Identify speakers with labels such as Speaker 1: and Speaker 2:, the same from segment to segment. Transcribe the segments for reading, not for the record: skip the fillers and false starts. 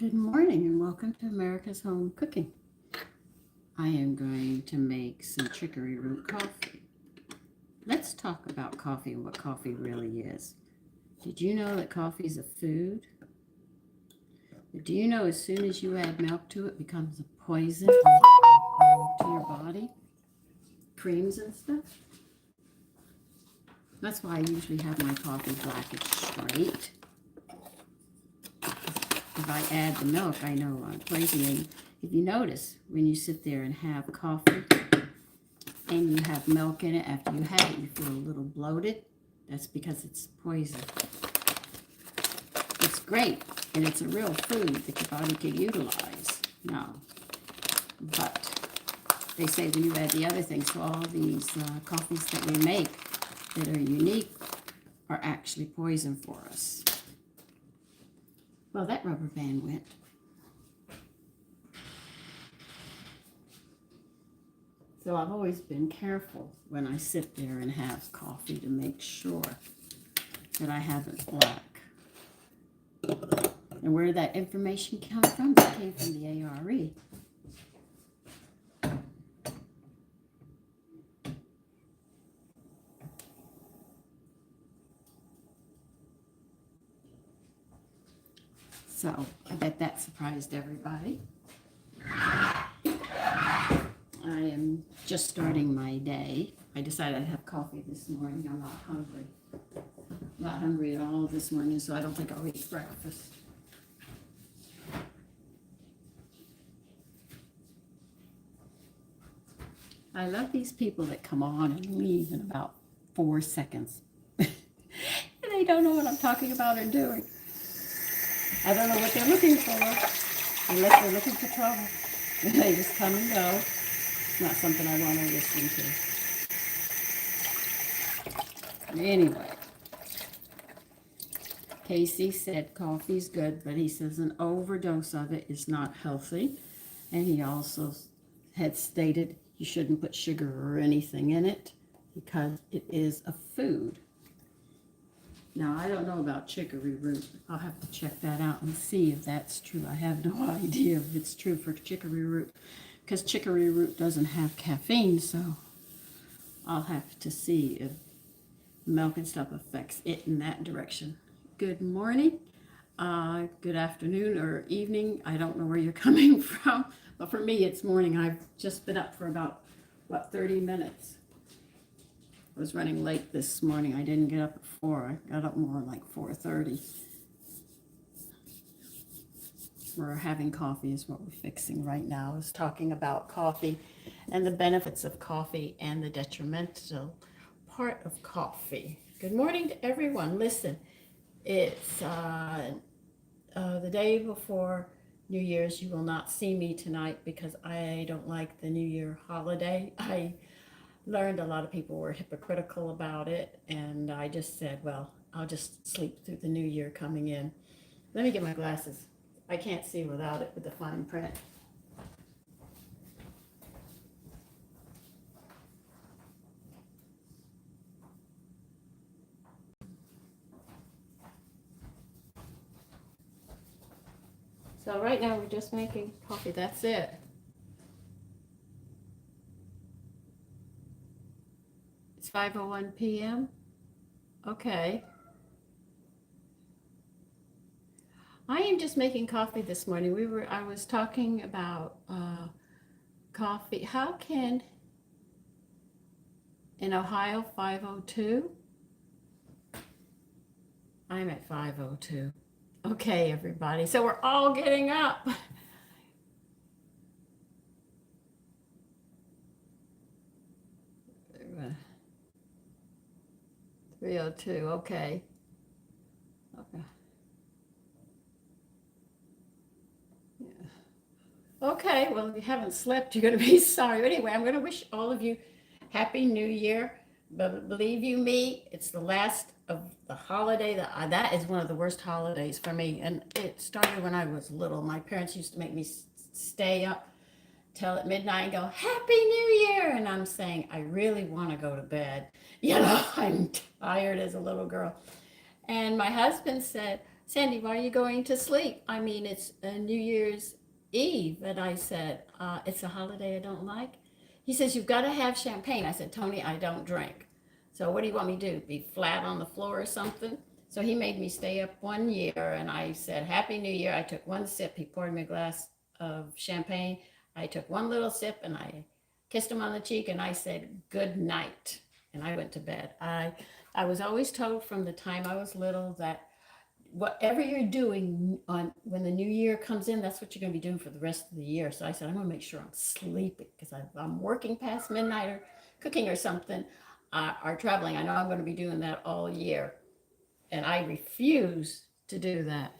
Speaker 1: Good morning and welcome to America's Home Cooking. I am going to make some chicory root coffee. Let's talk about coffee and what coffee really is. Did you know that coffee is a food? Do you know as soon as you add milk to it, it becomes a poison to your body? Creams and stuff? That's why I usually have my coffee black and straight. If I add the milk, I know I'm poisoning. If you notice, when you sit there and have coffee and you have milk in it, after you have it, you feel a little bloated. That's because it's poison. It's great, and it's a real food that your body can utilize. No, but they say when you add the other things, so all these coffees that we make that are unique are actually poison for us. Well, that rubber band went. So I've always been careful when I sit there and have coffee to make sure that I have it black. And where did that information come from? It came from the ARE. So I bet that surprised everybody. I am just starting my day. I decided I'd have coffee this morning. I'm not hungry. Not hungry at all this morning, so I don't think I'll eat breakfast. I love these people that come on and leave in about 4 seconds. And they don't know what I'm talking about or doing. I don't know what they're looking for, unless they're looking for trouble. They just come and go. It's not something I want to listen to. Anyway, Casey said coffee's good, but he says an overdose of it is not healthy. And he also had stated you shouldn't put sugar or anything in it because it is a food. Now, I don't know about chicory root. I'll have to check that out and see if that's true. I have no idea if it's true for chicory root because chicory root doesn't have caffeine, so I'll have to see if milk and stuff affects it in that direction. Good morning, good afternoon or evening. I don't know where you're coming from, but for me it's morning. I've just been up for about, 30 minutes. I was running late this morning. I didn't get up at 4. I got up more like 4:30. We're having coffee is what we're fixing right now. I was talking about coffee and the benefits of coffee and the detrimental part of coffee. Good morning to everyone. Listen, it's the day before New Year's. You will not see me tonight because I don't like the New Year holiday. I learned a lot of people were hypocritical about it, and I just said, well, I'll just sleep through the new year coming in. Let me get my glasses. I can't see without it with the fine print. So right now we're just making coffee. That's it. It's 5:01 p.m. Okay. I am just making coffee this morning. I was talking about coffee. How can in Ohio 5:02? I'm at 5:02. Okay, everybody. So we're all getting up. 3:02. Okay. Okay. Okay, well, if you haven't slept, you're going to be sorry. But anyway, I'm going to wish all of you Happy New Year. But believe you me, it's the last of the holiday. That is one of the worst holidays for me. And it started when I was little. My parents used to make me stay up till at midnight and go, Happy New Year. And I'm saying, I really want to go to bed. I'm tired as a little girl. And my husband said, Sandy, why are you going to sleep? I mean, it's New Year's Eve. And I said, it's a holiday I don't like. He says, you've got to have champagne. I said, Tony, I don't drink. So what do you want me to do? Be flat on the floor or something? So he made me stay up 1 year, and I said, Happy New Year. I took one sip. He poured me a glass of champagne. I took one little sip, and I kissed him on the cheek, and I said, good night. And I went to bed. I was always told from the time I was little that whatever you're doing on when the new year comes in, that's what you're going to be doing for the rest of the year. So I said, I'm going to make sure I'm sleeping, because I'm working past midnight or cooking or something, or traveling. I know I'm going to be doing that all year, and I refuse to do that.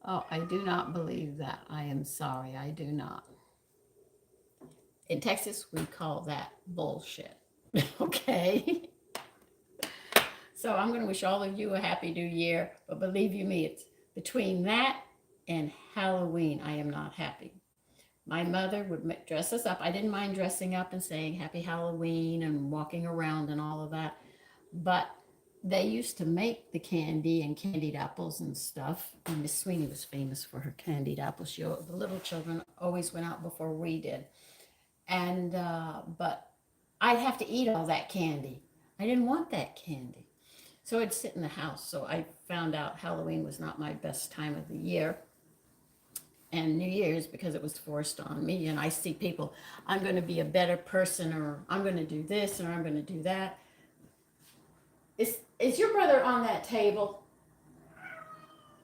Speaker 1: Oh, I do not believe that. I am sorry. I do not. In Texas, we call that bullshit. Okay. So I'm going to wish all of you a happy new year. But believe you me, it's between that and Halloween, I am not happy. My mother would dress us up. I didn't mind dressing up and saying happy Halloween and walking around and all of that. But they used to make the candy and candied apples and stuff. And Miss Sweeney was famous for her candied apples. The little children always went out before we did. And, but I'd have to eat all that candy. I didn't want that candy. So I'd sit in the house. So I found out Halloween was not my best time of the year. And New Year's, because it was forced on me. And I see people, I'm going to be a better person, or I'm going to do this, or I'm going to do that. Is your brother on that table?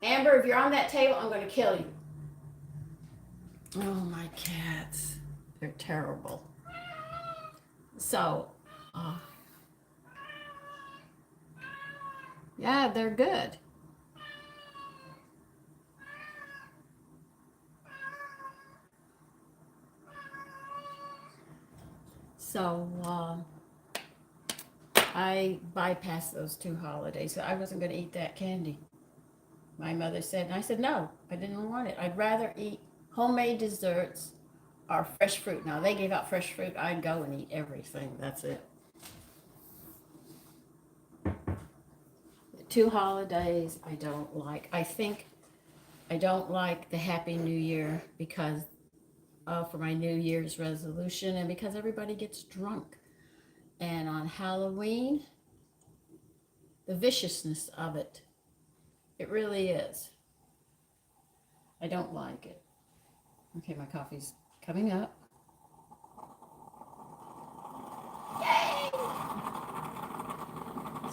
Speaker 1: Amber, if you're on that table, I'm going to kill you. Oh, my cats. They're terrible. So, yeah, they're good. So, I bypassed those 2 holidays. So I wasn't going to eat that candy. My mother said, and I said, no, I didn't want it. I'd rather eat homemade desserts or fresh fruit. Now, they gave out fresh fruit. I'd go and eat everything. That's it. The 2 holidays I don't like. I think I don't like the Happy New Year because for my New Year's resolution, and because everybody gets drunk. And on Halloween, the viciousness of it, it really is. I don't like it. Okay, my coffee's coming up. Yay!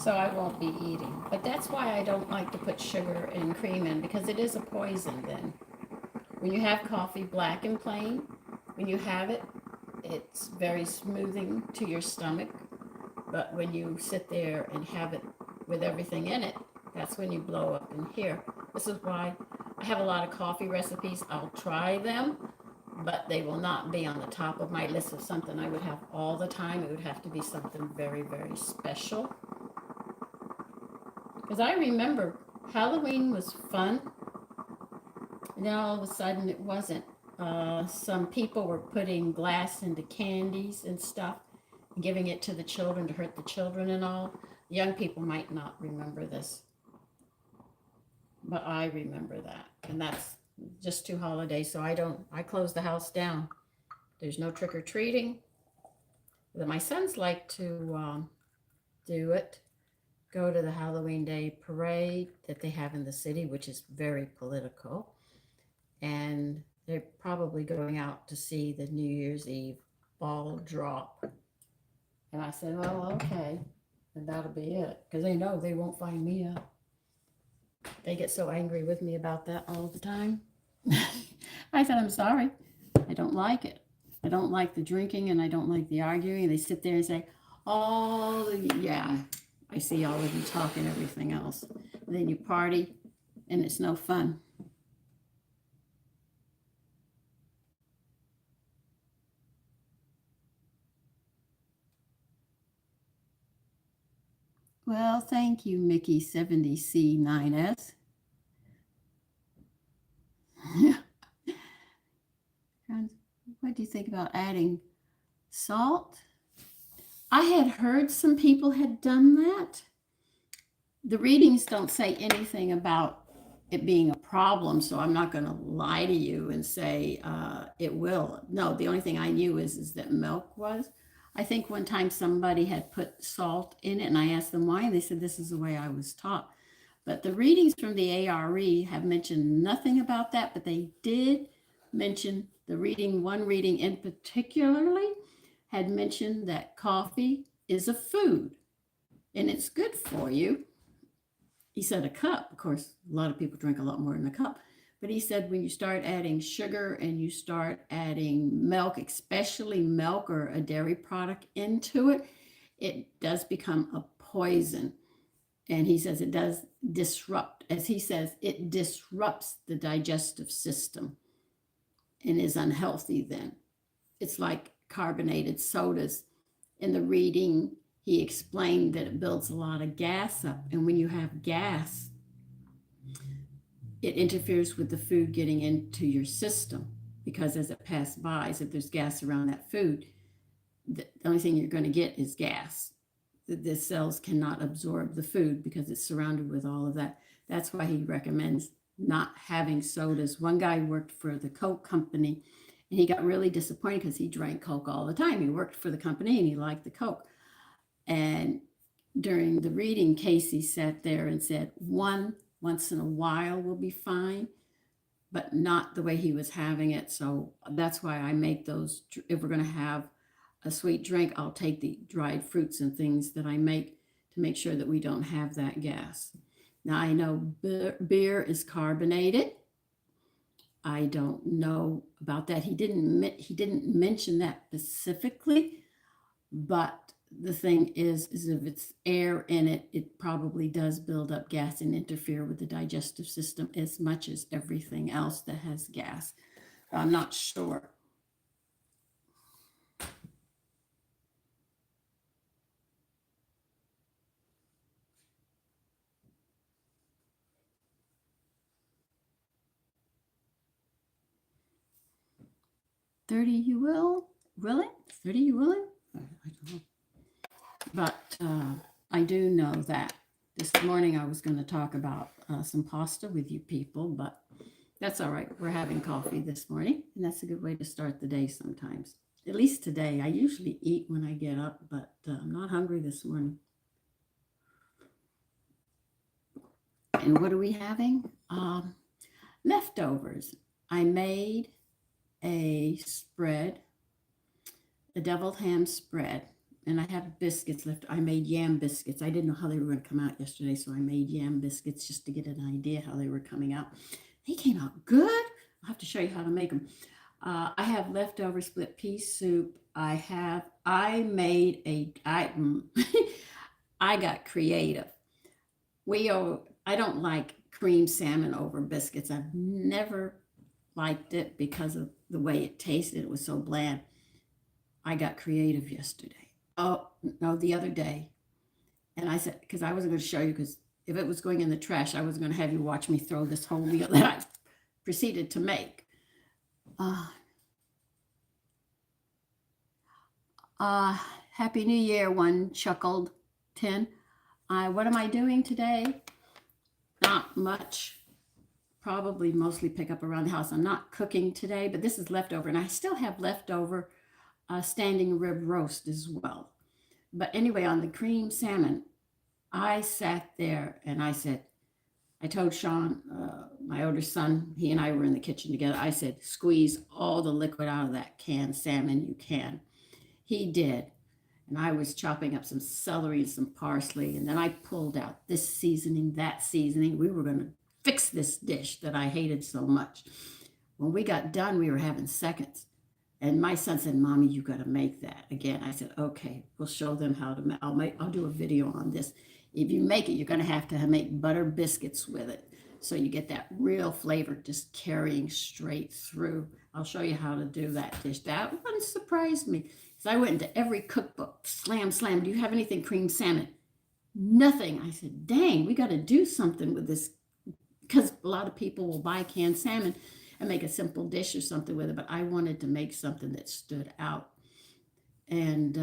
Speaker 1: So I won't be eating. But that's why I don't like to put sugar and cream in, because it is a poison then. When you have coffee black and plain, when you have it, it's very smoothing to your stomach. But when you sit there and have it with everything in it, that's when you blow up in here. This is why I have a lot of coffee recipes. I'll try them, but they will not be on the top of my list of something I would have all the time. It would have to be something very, very special. Because I remember Halloween was fun, and then all of a sudden it wasn't. Some people were putting glass into candies and stuff, and giving it to the children to hurt the children and all. Young people might not remember this, but I remember that. And that's just 2 holidays, so I close the house down. There's no trick-or-treating. My sons like to do it, go to the Halloween Day parade that they have in the city, which is very political. And they're probably going out to see the New Year's Eve ball drop. And I said, well, okay, and that'll be it. Because they know they won't find me out. They get so angry with me about that all the time. I said, I'm sorry. I don't like it. I don't like the drinking, and I don't like the arguing. They sit there and say, oh, yeah, I see all of you talking everything else. And then you party, and it's no fun. Well, thank you, Mickey70C9S. What do you think about adding salt? I had heard some people had done that. The readings don't say anything about it being a problem, so I'm not going to lie to you and say it will. No, the only thing I knew is that milk was. I think one time somebody had put salt in it, and I asked them why, and they said this is the way I was taught. But the readings from the ARE have mentioned nothing about that, but they did mention one reading in particularly had mentioned that coffee is a food and it's good for you. He said a cup. Of course, a lot of people drink a lot more than a cup. But he said when you start adding sugar and you start adding milk, especially milk or a dairy product into it, it does become a poison. And he says it does disrupt, as he says, it disrupts the digestive system and is unhealthy then. It's like carbonated sodas. In the reading, he explained that it builds a lot of gas up. And when you have gas, it interferes with the food getting into your system because as it passes by, if there's gas around that food, the only thing you're going to get is gas. The cells cannot absorb the food because it's surrounded with all of that. That's why he recommends not having sodas. One guy worked for the Coke company and he got really disappointed because he drank Coke all the time. He worked for the company and he liked the Coke. And during the reading, Casey sat there and said, once in a while will be fine, but not the way he was having it. So that's why I make those. If we're going to have a sweet drink, I'll take the dried fruits and things that I make to make sure that we don't have that gas. Now I know beer is carbonated. I don't know about that. He didn't mention that specifically, but the thing is if it's air in it, it probably does build up gas and interfere with the digestive system as much as everything else that has gas. I'm not sure. $30 you will? Really? $30 you willing? I don't know. But I do know that this morning I was going to talk about some pasta with you people, but that's all right. We're having coffee this morning, and that's a good way to start the day sometimes. At least today. I usually eat when I get up, but I'm not hungry this morning. And what are we having? Leftovers. I made a spread, a deviled ham spread. And I have biscuits left. I made yam biscuits. I didn't know how they were going to come out yesterday, so I made yam biscuits just to get an idea how they were coming out. They came out good. I'll have to show you how to make them. I have leftover split pea soup. I got creative. I don't like cream salmon over biscuits. I've never liked it because of the way it tasted. It was so bland. I got creative yesterday. Oh, no, the other day. And I said, because I wasn't going to show you, because if it was going in the trash, I was going to have you watch me throw this whole meal that I proceeded to make. Happy New Year, one chuckled 10. What am I doing today? Not much. Probably mostly pick up around the house. I'm not cooking today, but this is leftover. And I still have leftover standing rib roast as well. But anyway, on the cream salmon, I sat there and I told Sean, my older son, he and I were in the kitchen together. I said, squeeze all the liquid out of that canned salmon you can. He did. And I was chopping up some celery and some parsley. And then I pulled out this seasoning, that seasoning. We were going to fix this dish that I hated so much. When we got done, we were having seconds. And my son said, Mommy, you got to make that again. I said, okay, we'll show them how to make. I'll do a video on this. If you make it, you're going to have make butter biscuits with it. So you get that real flavor just carrying straight through. I'll show you how to do that dish. That one surprised me. Because I went into every cookbook, slam. Do you have anything cream salmon? Nothing. I said, dang, we got to do something with this. Because a lot of people will buy canned salmon. and make a simple dish or something with it, but I wanted to make something that stood out. And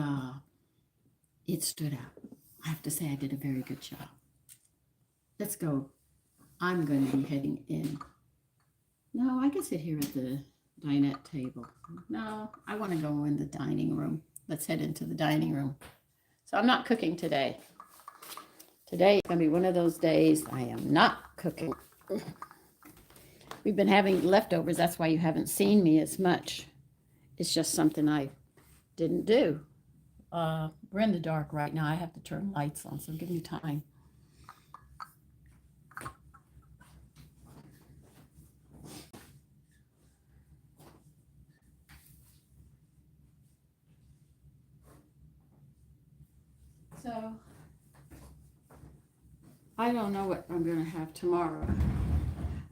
Speaker 1: it stood out. I have to say, I did a very good job. Let's go. I'm going to be heading in. No, I can sit here at the dinette table. No, I want to go in the dining room. Let's head into the dining room. So I'm not cooking today. Today is going to be one of those days I am not cooking. We've been having leftovers. That's why you haven't seen me as much. It's just something I didn't do. We're in the dark right now. I have to turn lights on, so give me time. So, I don't know what I'm going to have tomorrow.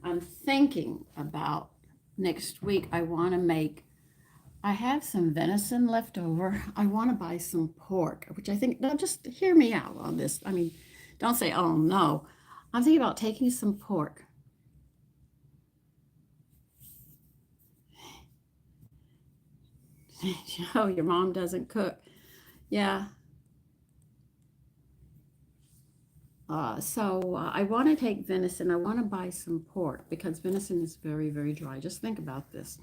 Speaker 1: I'm thinking about next week. I have some venison left over. I want to buy some pork, which I think, now just hear me out on this. I mean, don't say, oh no. I'm thinking about taking some pork. Oh, your mom doesn't cook. Yeah. I want to take venison. I want to buy some pork because venison is very, very dry. Just think about this.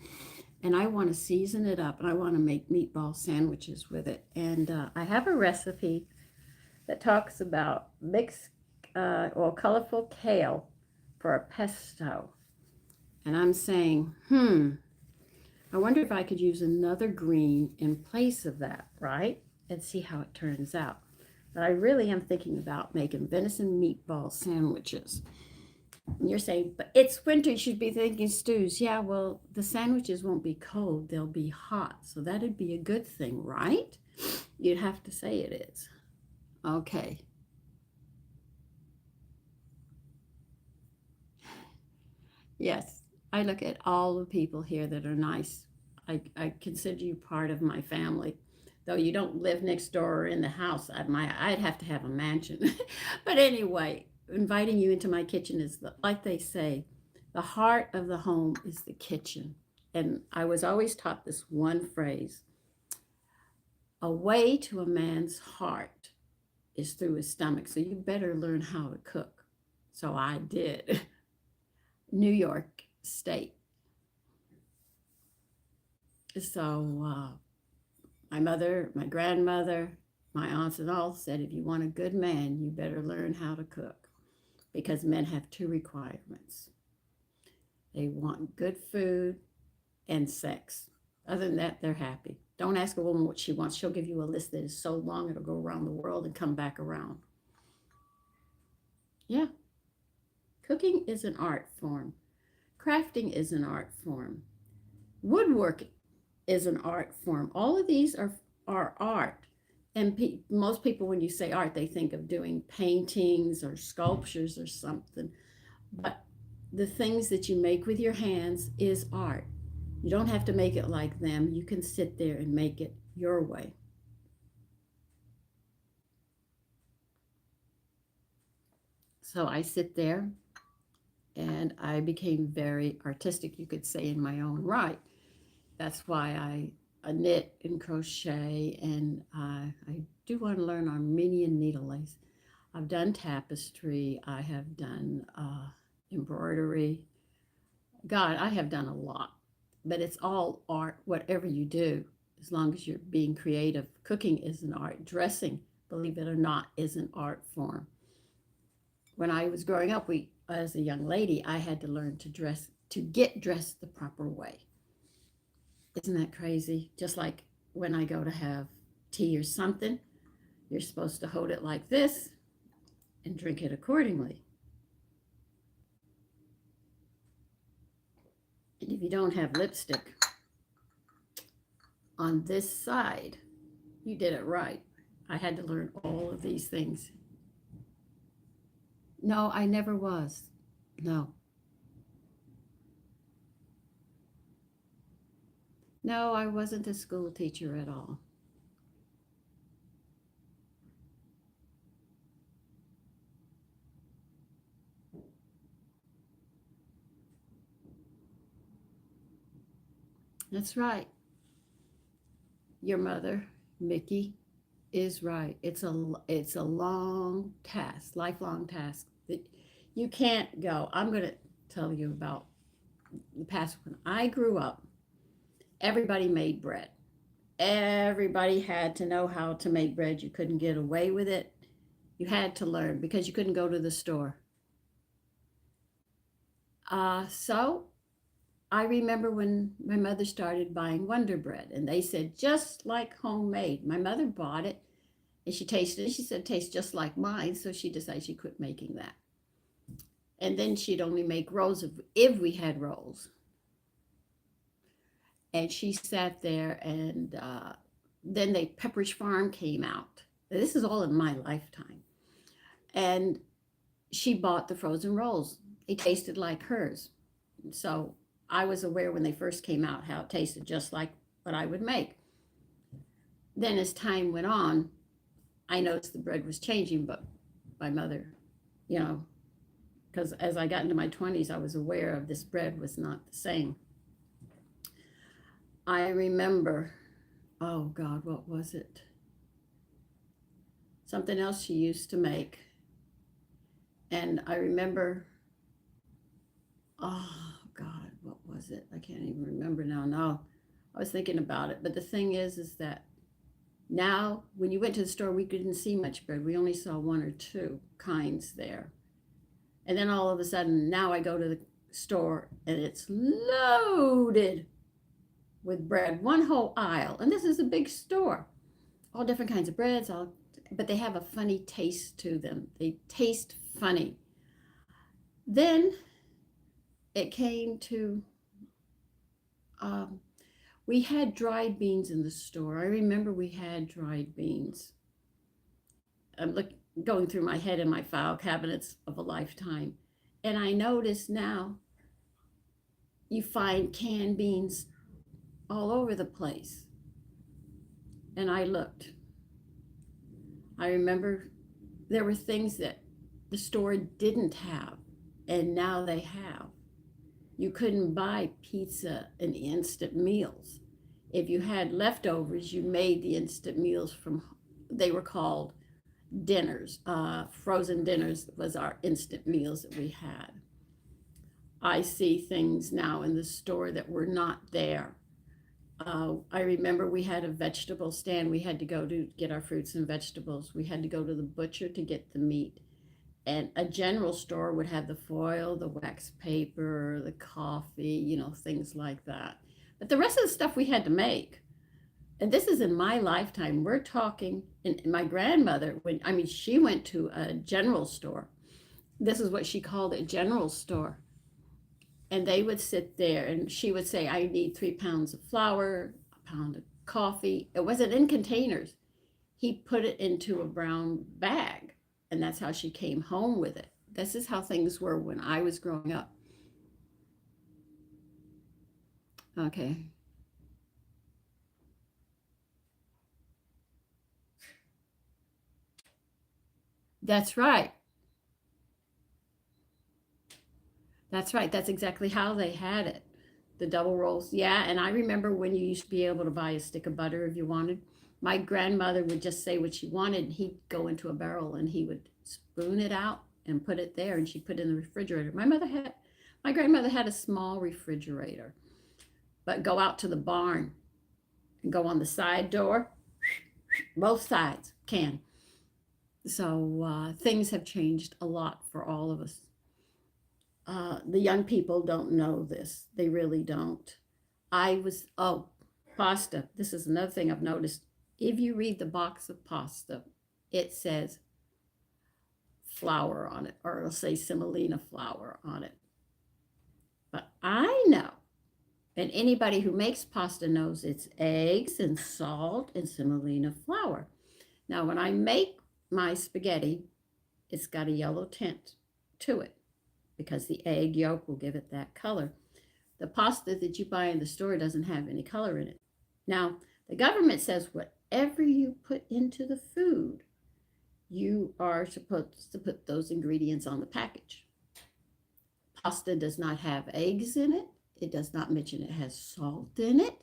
Speaker 1: And I want to season it up, and I want to make meatball sandwiches with it. And I have a recipe that talks about mixed or colorful kale for a pesto. And I'm saying, I wonder if I could use another green in place of that, right? And see how it turns out. But I really am thinking about making venison meatball sandwiches. And you're saying, but it's winter, you should be thinking stews. Yeah, well, the sandwiches won't be cold, they'll be hot. So that'd be a good thing, right? You'd have to say it is. Okay. Yes, I look at all the people here that are nice. I consider you part of my family. Though you don't live next door or in the house, I'd have to have a mansion. But anyway, inviting you into my kitchen is, like they say, the heart of the home is the kitchen. And I was always taught this one phrase: a way to a man's heart is through his stomach. So you better learn how to cook. So I did. New York State. So my mother, my grandmother, my aunts and all said, if you want a good man, you better learn how to cook, because men have two requirements. They want good food and sex. Other than that, they're happy. Don't ask a woman what she wants. She'll give you a list that is so long it'll go around the world and come back around. Yeah. Cooking is an art form. Crafting is an art form. Woodworking is an art form. All of these are art. And most people, when you say art, they think of doing paintings or sculptures or something. But the things that you make with your hands is art. You don't have to make it like them. You can sit there and make it your way. So I sit there and I became very artistic, you could say, in my own right. That's why I knit and crochet, and I do want to learn Armenian needle lace. I've done tapestry. I have done embroidery. God, I have done a lot, but it's all art, whatever you do, as long as you're being creative. Cooking is an art. Dressing, believe it or not, is an art form. When I was growing up, as a young lady, I had to learn to get dressed the proper way. Isn't that crazy? Just like when I go to have tea or something, you're supposed to hold it like this and drink it accordingly. And if you don't have lipstick on this side, you did it right. I had to learn all of these things. No, I never was. No. No, I wasn't a school teacher at all. That's right. Your mother, Mickey, is right. It's a long task, lifelong task that you can't go. I'm going to tell you about the past. When I grew up, everybody made bread. Everybody had to know how to make bread. You couldn't get away with it. You had to learn because you couldn't go to the store. So I remember when my mother started buying Wonder Bread, and they said just like homemade. My mother bought it, and she tasted it. She said it tastes just like mine, so she decided she quit making that. And then she'd only make rolls if we had rolls. And she sat there, and then Pepperidge Farm came out. This is all in my lifetime, and she bought the frozen rolls. It tasted like hers. So I was aware when they first came out how it tasted just like what I would make. Then as time went on, I noticed the bread was changing, but my mother, you know, because as I got into my 20s, I was aware of this bread was not the same. I remember, oh God, what was it? Something else she used to make. And I remember, oh God, what was it? I can't even remember now. No, I was thinking about it. But the thing is that now when you went to the store, we didn't see much bread. We only saw one or two kinds there. And then all of a sudden, now I go to the store and it's loaded with bread, one whole aisle. And this is a big store, all different kinds of breads, but they have a funny taste to them. They taste funny. Then it came to, we had dried beans in the store. I remember we had dried beans. I'm going through my head in my file cabinets of a lifetime. And I notice now you find canned beans all over the place. And I looked. I remember there were things that the store didn't have, and now they have. You couldn't buy pizza and instant meals. If you had leftovers, you made the instant meals from, they were called dinners. Frozen dinners was our instant meals that we had. I see things now in the store that were not there. I remember we had a vegetable stand. We had to go to get our fruits and vegetables. We had to go to the butcher to get the meat. And a general store would have the foil, the wax paper, the coffee, things like that. But the rest of the stuff we had to make. And this is in my lifetime. We're talking, and my grandmother, she went to a general store. This is what she called a general store. And they would sit there and she would say, I need 3 pounds of flour, a pound of coffee. It wasn't in containers. He put it into a brown bag. And that's how she came home with it. This is how things were when I was growing up. Okay. That's right. That's right. That's exactly how they had it. The double rolls. Yeah. And I remember when you used to be able to buy a stick of butter if you wanted. My grandmother would just say what she wanted, and he'd go into a barrel and he would spoon it out and put it there, and she'd put it in the refrigerator. My grandmother had a small refrigerator, but go out to the barn and go on the side door, both sides can. So things have changed a lot for all of us. The young people don't know this. They really don't. Pasta. This is another thing I've noticed. If you read the box of pasta, it says flour on it, or it'll say semolina flour on it. But I know, and anybody who makes pasta knows it's eggs and salt and semolina flour. Now, when I make my spaghetti, it's got a yellow tint to it because the egg yolk will give it that color. The pasta that you buy in the store doesn't have any color in it. Now, the government says whatever you put into the food, you are supposed to put those ingredients on the package. Pasta does not have eggs in it. It does not mention it has salt in it.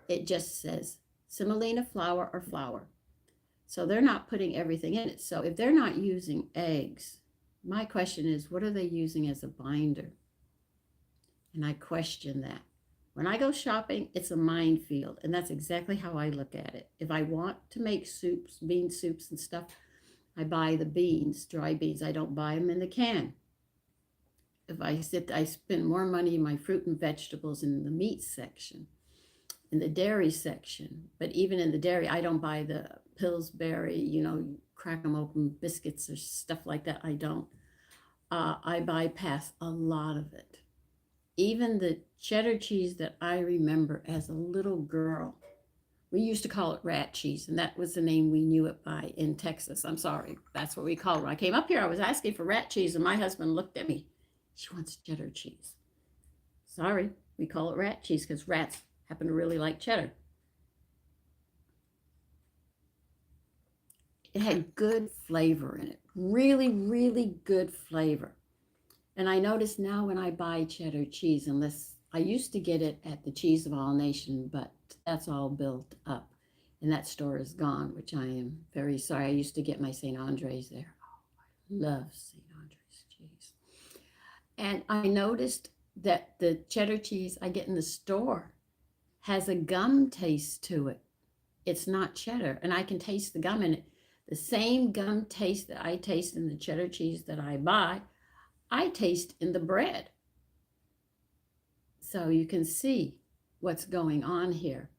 Speaker 1: It just says semolina flour or flour. So they're not putting everything in it. So if they're not using eggs, my question is, what are they using as a binder? And I question that. When I go shopping, it's a minefield. And that's exactly how I look at it. If I want to make soups, bean soups and stuff, I buy the beans, dry beans. I don't buy them in the can. If I spend more money in my fruit and vegetables in the meat section, in the dairy section. But even in the dairy, I don't buy the Pillsbury, crack them open biscuits or stuff like that. I don't. I bypass a lot of it. Even the cheddar cheese that I remember as a little girl, we used to call it rat cheese, and that was the name we knew it by in Texas. I'm sorry, that's what we called it. When I came up here, I was asking for rat cheese, and my husband looked at me. She wants cheddar cheese. Sorry, we call it rat cheese because rats happen to really like cheddar. It had good flavor in it, really, really good flavor. And I notice now when I buy cheddar cheese, unless I used to get it at the Cheese of All Nations, but that's all built up. And that store is gone, which I am very sorry. I used to get my St. Andre's there. Oh, I love St. Andre's cheese. And I noticed that the cheddar cheese I get in the store has a gum taste to it. It's not cheddar, and I can taste the gum in it. The same gum taste that I taste in the cheddar cheese that I buy, I taste in the bread. So you can see what's going on here.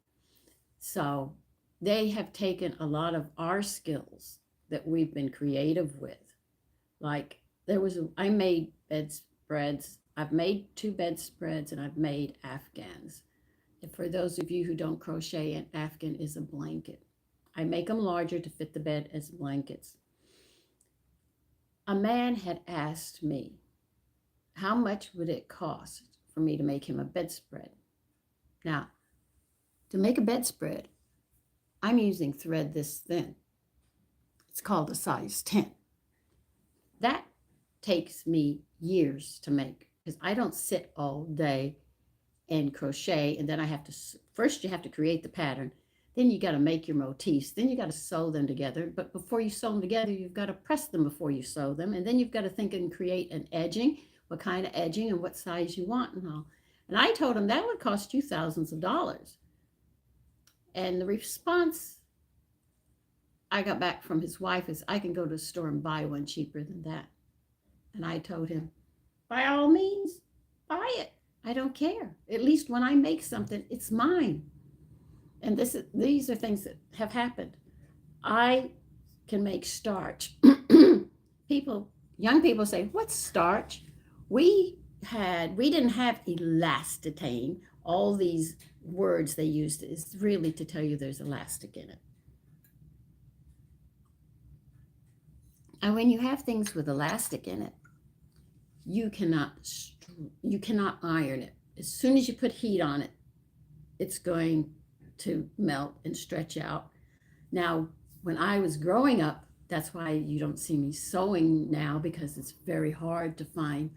Speaker 1: So they have taken a lot of our skills that we've been creative with. Like I made bedspreads. I've made 2 bedspreads and I've made Afghans. And for those of you who don't crochet, an Afghan is a blanket. I make them larger to fit the bed as blankets. A man had asked me, how much would it cost for me to make him a bedspread? Now, to make a bedspread, I'm using thread this thin. It's called a size 10. That takes me years to make because I don't sit all day and crochet, and then first you have to create the pattern, then you got to make your motifs, then you got to sew them together. But before you sew them together, you've got to press them before you sew them, and then you've got to think and create an edging, what kind of edging and what size you want and all. And I told him that would cost you thousands of dollars. And the response I got back from his wife is, I can go to the store and buy one cheaper than that. And I told him, by all means, buy it. I don't care. At least when I make something, it's mine. And these are things that have happened. I can make starch. Young people say, what's starch? We didn't have elastane. All these words they used is really to tell you there's elastic in it. And when you have things with elastic in it, you cannot iron it. As soon as you put heat on it, it's going to melt and stretch out. Now, when I was growing up, that's why you don't see me sewing now, because it's very hard to find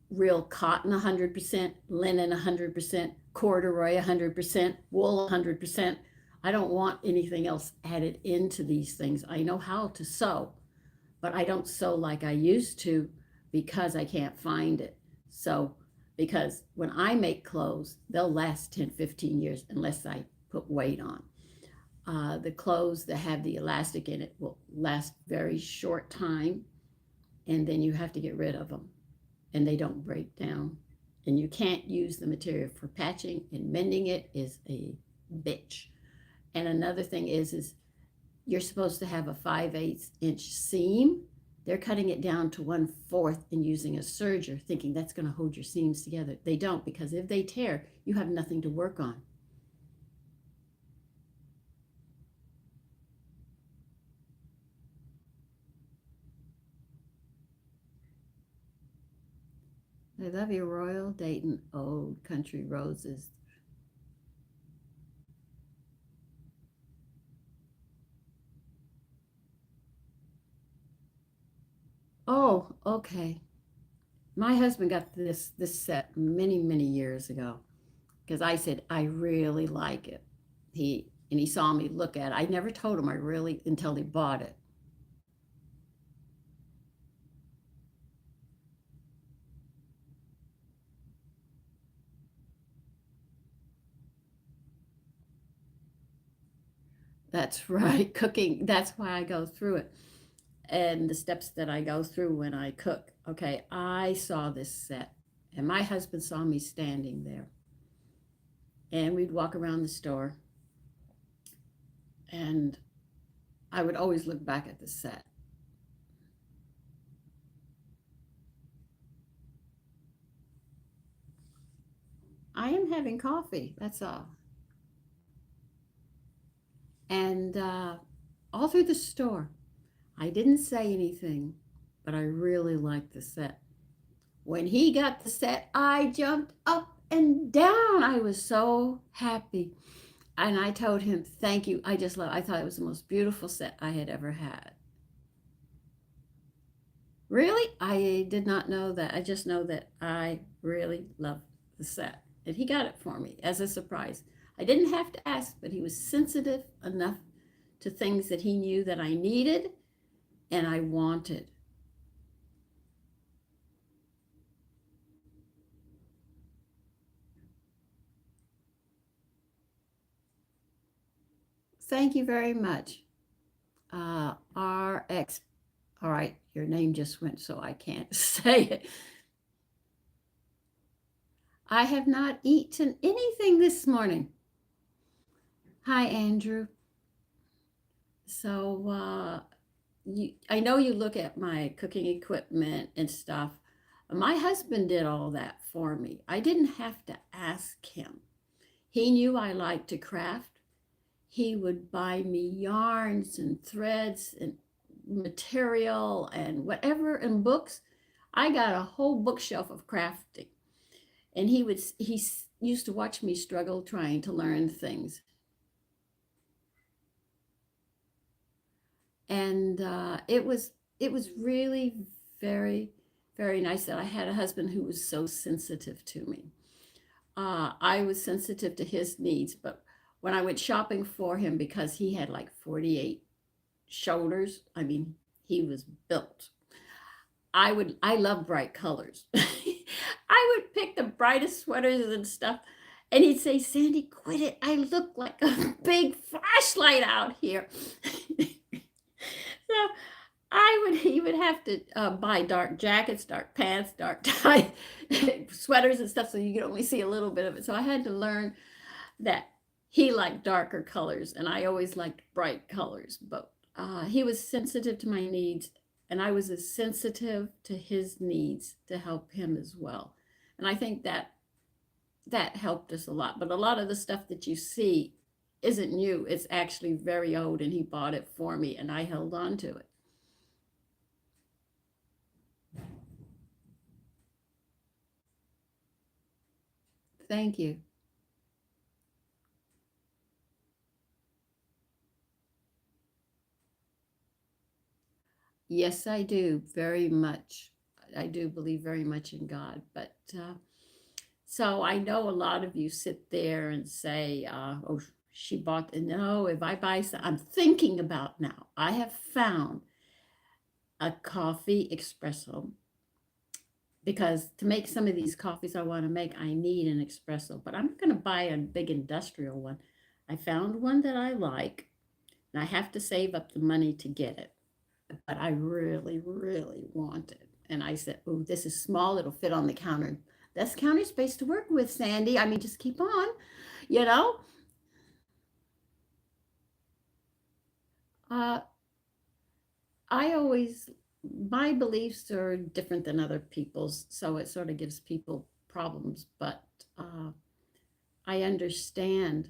Speaker 1: real cotton 100%, linen 100%, corduroy 100%, wool 100%. I don't want anything else added into these things. I know how to sew, but I don't sew like I used to because I can't find it. So, because when I make clothes, they'll last 10, 15 years unless I put weight on. The clothes that have the elastic in it will last very short time, and then you have to get rid of them, and they don't break down. And you can't use the material for patching, and mending it is a bitch. And another thing is you're supposed to have a 5/8 inch seam. They're cutting it down to 1/4 and using a serger, thinking that's going to hold your seams together. They don't, because if they tear, you have nothing to work on. I love you, Royal Dayton Old Country Roses. Oh, okay. My husband got this set many years ago because I said I really like it. He saw me look at it. I never told him I really until he bought it. That's right, cooking. That's why I go through it and the steps that I go through when I cook. Okay, I saw this set, and my husband saw me standing there, and we'd walk around the store, and I would always look back at the set. I am having coffee. That's all. And all through the store, I didn't say anything, but I really liked the set. When he got the set, I jumped up and down. I was so happy. And I told him, thank you. I thought it was the most beautiful set I had ever had. Really? I did not know that. I just know that I really love the set. And he got it for me as a surprise. I didn't have to ask, but he was sensitive enough to things that he knew that I needed and I wanted. Thank you very much. RX. All right, your name just went so I can't say it. I have not eaten anything this morning. Hi, Andrew. So, I know you look at my cooking equipment and stuff. My husband did all that for me. I didn't have to ask him. He knew I liked to craft. He would buy me yarns and threads and material and whatever and books. I got a whole bookshelf of crafting. And he used to watch me struggle trying to learn things. And it was really very very nice that I had a husband who was so sensitive to me. I was sensitive to his needs, but when I went shopping for him, because he had like 48 shoulders, I mean, he was built. I love bright colors. I would pick the brightest sweaters and stuff. And he'd say, Sandy, quit it. I look like a big flashlight out here. So he would have to buy dark jackets, dark pants, dark tie, sweaters and stuff so you could only see a little bit of it. So I had to learn that he liked darker colors and I always liked bright colors. But he was sensitive to my needs and I was as sensitive to his needs to help him as well. And I think that helped us a lot. But a lot of the stuff that you see isn't new. It's actually very old and he bought it for me and I held on to it. Thank you. Yes, I do very much. I do believe very much in God. But so I know a lot of you sit there and say, oh, she bought, no, if I buy some, I'm thinking about now. I have found a coffee espresso because to make some of these coffees I want to make, I need an espresso, but I'm not going to buy a big industrial one. I found one that I like, and I have to save up the money to get it, but I really want it. And I said, oh, this is small. It'll fit on the counter. That's counter space to work with, Sandy. I mean, just keep on, you know? Uh, I always, my beliefs are different than other people's, so it sort of gives people problems, but uh, I understand.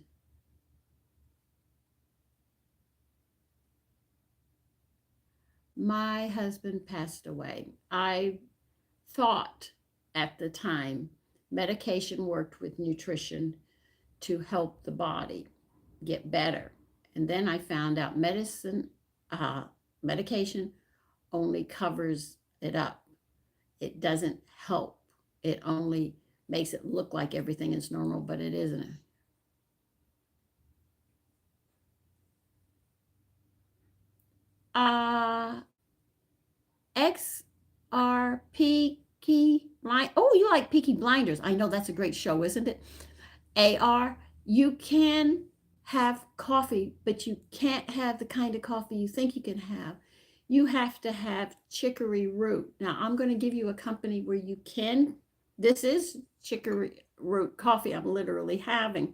Speaker 1: My husband passed away. I thought at the time medication worked with nutrition to help the body get better. And then I found out medication only covers it up. it doesn't help. It only makes it look like everything is normal, but it isn't. Uh, XR Peaky Blind. Oh, you like Peaky Blinders? I know that's a great show, isn't it? AR, you can have coffee, but you can't have the kind of coffee you think you can have. You have to have chicory root. Now, I'm going to give you a company where you can. This is chicory root coffee I'm literally having.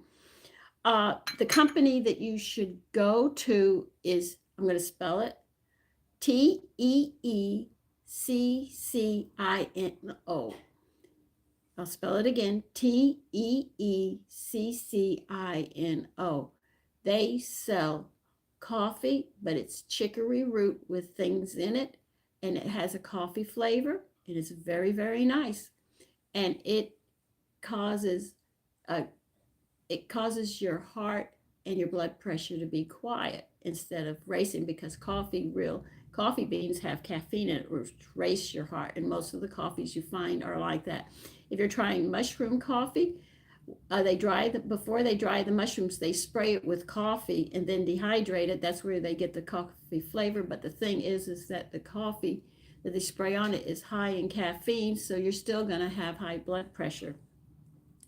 Speaker 1: The company that you should go to is, I'm going to spell it, TEECCINO. I'll spell it again, TEECCINO. They sell coffee, but it's chicory root with things in it, and it has a coffee flavor. It is very, very nice, and causes a it causes your heart and your blood pressure to be quiet instead of racing, because real coffee beans have caffeine in it, which race your heart, and most of the coffees you find are like that. If you're trying mushroom coffee, before they dry the mushrooms, they spray it with coffee and then dehydrate it. That's where they get the coffee flavor. But the thing is that the coffee that they spray on it is high in caffeine, so you're still going to have high blood pressure.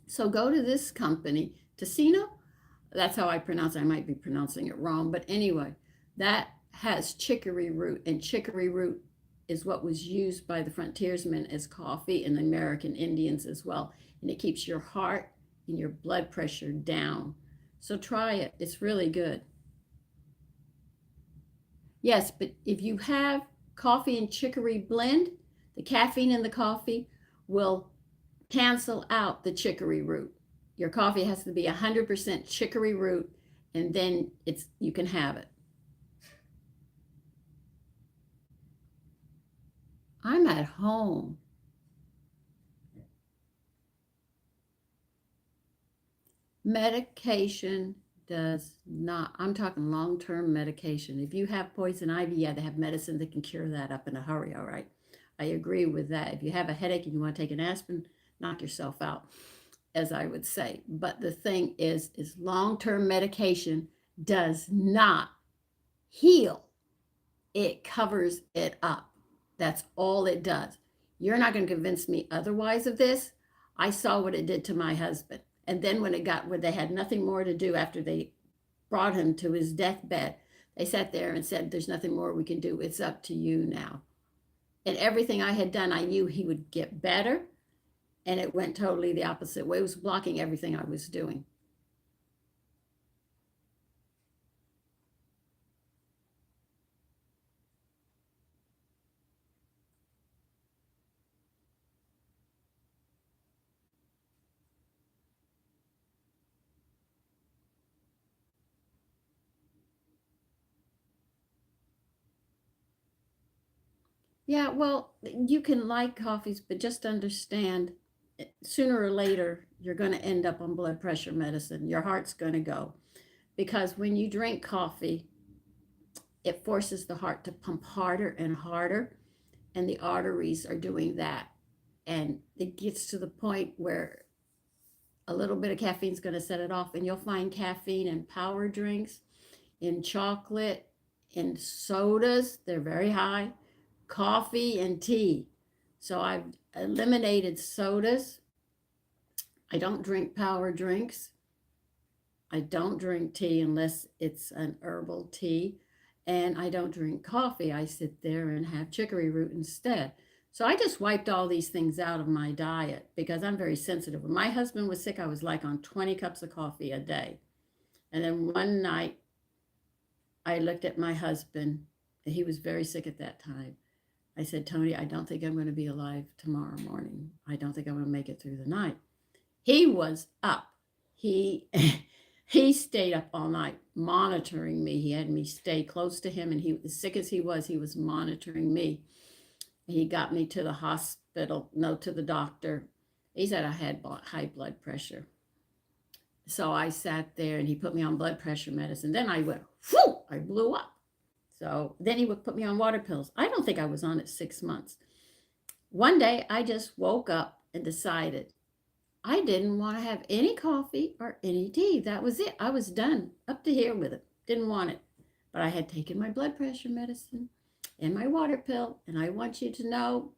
Speaker 1: So go to this company, Tecino. That's how I pronounce it. I might be pronouncing it wrong, but anyway, that has chicory root, and chicory root is what was used by the frontiersmen as coffee and the American Indians as well. And it keeps your heart and your blood pressure down. So try it. It's really good. Yes, but if you have coffee and chicory blend, the caffeine in the coffee will cancel out the chicory root. Your coffee has to be 100% chicory root, and then you can have it. I'm at home. Medication does not, I'm talking long-term medication. If you have poison ivy, yeah, they have medicine that can cure that up in a hurry, all right? I agree with that. If you have a headache and you want to take an aspirin, knock yourself out, as I would say. But the thing is long-term medication does not heal. It covers it up. That's all it does. You're not going to convince me otherwise of this. I saw what it did to my husband. And then when they had nothing more to do after they brought him to his deathbed, they sat there and said, there's nothing more we can do. It's up to you now. And everything I had done, I knew he would get better. And it went totally the opposite way. It was blocking everything I was doing. Yeah, well, you can like coffees, but just understand sooner or later, you're going to end up on blood pressure medicine. Your heart's going to go. Because when you drink coffee, it forces the heart to pump harder and harder, and the arteries are doing that. And it gets to the point where a little bit of caffeine is going to set it off, and you'll find caffeine in power drinks, in chocolate, in sodas. They're very high. Coffee and tea. So I've eliminated sodas. I don't drink power drinks. I don't drink tea unless it's an herbal tea. And I don't drink coffee. I sit there and have chicory root instead. So I just wiped all these things out of my diet because I'm very sensitive. When my husband was sick, I was like on 20 cups of coffee a day. And then one night, I looked at my husband, and he was very sick at that time. I said, Tony, I don't think I'm going to be alive tomorrow morning. I don't think I'm going to make it through the night. He was up. He he stayed up all night monitoring me. He had me stay close to him, and he, as sick as he was monitoring me. He got me to the hospital, to the doctor. He said I had high blood pressure. So I sat there, and he put me on blood pressure medicine. Then I went, whew, I blew up. So then he would put me on water pills. I don't think I was on it 6 months. One day I just woke up and decided I didn't want to have any coffee or any tea. That was it. I was done, up to here with it. Didn't want it. But I had taken my blood pressure medicine and my water pill, and I want you to know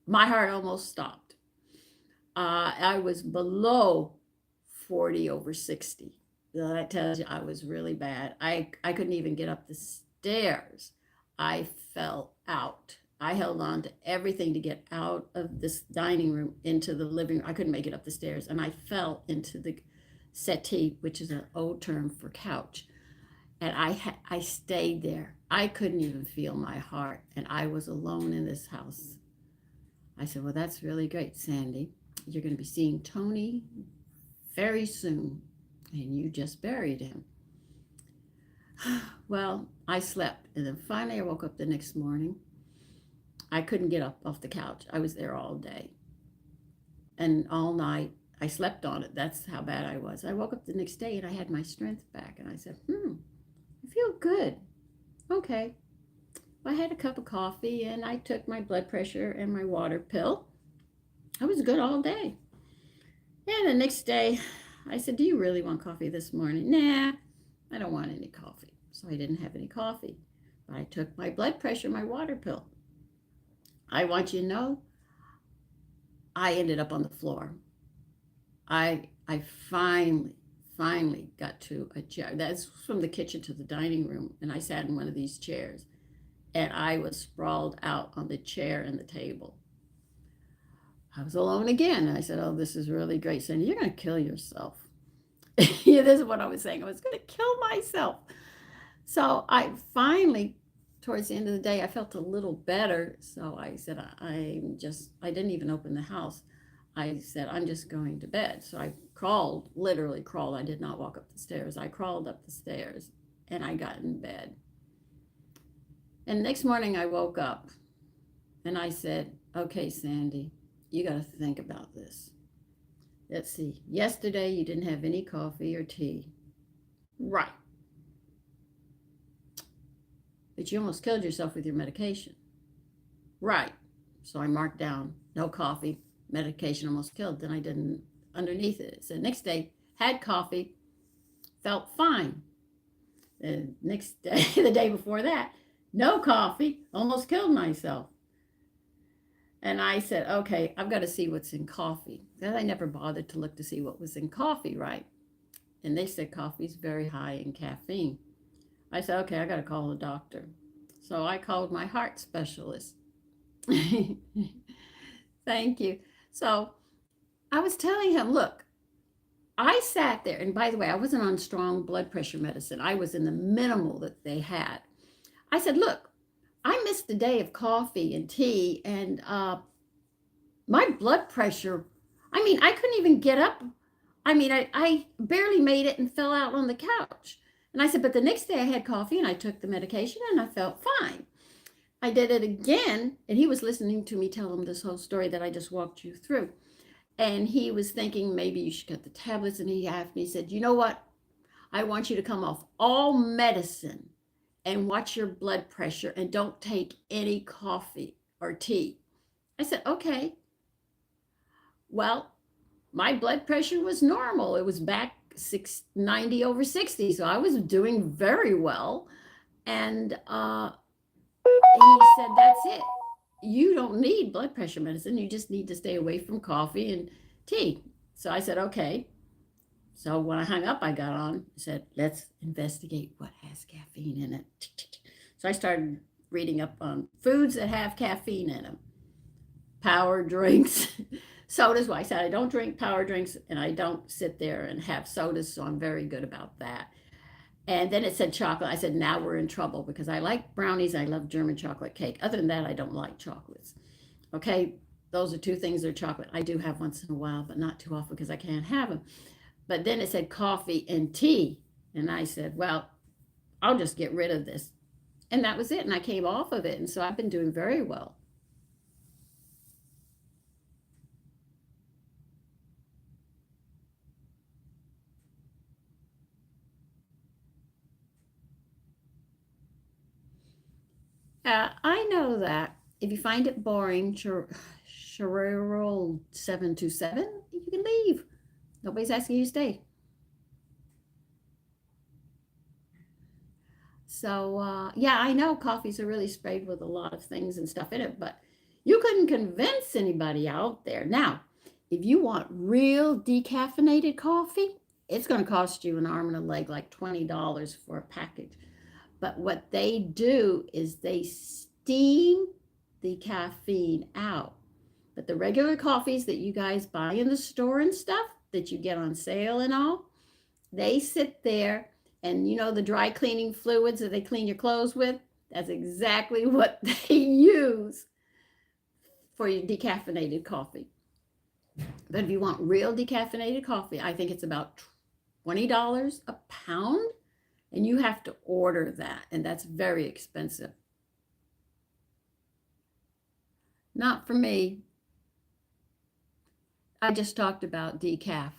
Speaker 1: my heart almost stopped. I was below 40 over 60. That tells you I was really bad. I couldn't even get up the stairs. I fell out. I held on to everything to get out of this dining room into the living room. I couldn't make it up the stairs, and I fell into the settee, which is an old term for couch. And I stayed there. I couldn't even feel my heart, and I was alone in this house. I said, well, that's really great, Sandy. You're going to be seeing Tony very soon, and you just buried him. Well, I slept, and then finally I woke up the next morning. I couldn't get up off the couch. I was there all day and all night. I slept on it. That's how bad I was. I woke up the next day and I had my strength back, and I said, I feel good. Okay. I had a cup of coffee and I took my blood pressure and my water pill. I was good all day. And the next day, I said, do you really want coffee this morning? Nah, I don't want any coffee. So I didn't have any coffee. But I took my blood pressure, my water pill. I want you to know, I ended up on the floor. I finally got to a chair. That's from the kitchen to the dining room. And I sat in one of these chairs. And I was sprawled out on the chair and the table. I was alone again. I said, oh, this is really great. Sandy, you're going to kill yourself. Yeah, this is what I was saying. I was going to kill myself. So I finally, towards the end of the day, I felt a little better. So I said, I didn't even open the house. I said, I'm just going to bed. So I crawled, literally crawled. I did not walk up the stairs. I crawled up the stairs and I got in bed. And the next morning I woke up and I said, okay, Sandy, you got to think about this. Let's see. Yesterday you didn't have any coffee or tea. Right. But you almost killed yourself with your medication. Right. So I marked down no coffee, medication almost killed. Then I didn't, underneath it said next day, had coffee, felt fine. The next day, the day before that, no coffee, almost killed myself. And I said, okay, I've got to see what's in coffee. Then I never bothered to look to see what was in coffee, right? And they said coffee's very high in caffeine. I said, okay, I got to call the doctor. So I called my heart specialist. Thank you. So I was telling him, look, I sat there, and by the way, I wasn't on strong blood pressure medicine. I was in the minimal that they had. I said, look, I missed a day of coffee and tea, and my blood pressure, I couldn't even get up. I barely made it and fell out on the couch. And I said, but the next day I had coffee and I took the medication and I felt fine. I did it again, and he was listening to me tell him this whole story that I just walked you through. And he was thinking maybe you should get the tablets. And he asked me, he said, you know what? I want you to come off all medicine and watch your blood pressure and don't take any coffee or tea. I said, okay. Well, my blood pressure was normal. It was back 90 over 60. So I was doing very well. And he said, that's it. You don't need blood pressure medicine. You just need to stay away from coffee and tea. So I said, okay. So when I hung up, I got on and said, let's investigate what has caffeine in it. So I started reading up on foods that have caffeine in them. Power drinks, sodas. Well, I said I don't drink power drinks and I don't sit there and have sodas. So I'm very good about that. And then it said chocolate. I said, now we're in trouble because I like brownies. I love German chocolate cake. Other than that, I don't like chocolates. Okay, those are two things that are chocolate. I do have once in a while, but not too often because I can't have them. But then it said coffee and tea. And I said, well, I'll just get rid of this. And that was it. And I came off of it. And so I've been doing very well. I know that. If you find it boring, Cheryl 727, you can leave. Nobody's asking you to stay. So, yeah, I know coffees are really sprayed with a lot of things and stuff in it, but you couldn't convince anybody out there. Now, if you want real decaffeinated coffee, it's going to cost you an arm and a leg, like $20 for a package. But what they do is they steam the caffeine out. But the regular coffees that you guys buy in the store and stuff that you get on sale and all, they sit there, and you know the dry cleaning fluids that they clean your clothes with? That's exactly what they use for your decaffeinated coffee. But if you want real decaffeinated coffee, I think it's about $20 a pound, and you have to order that, and that's very expensive. Not for me. I just talked about decaf.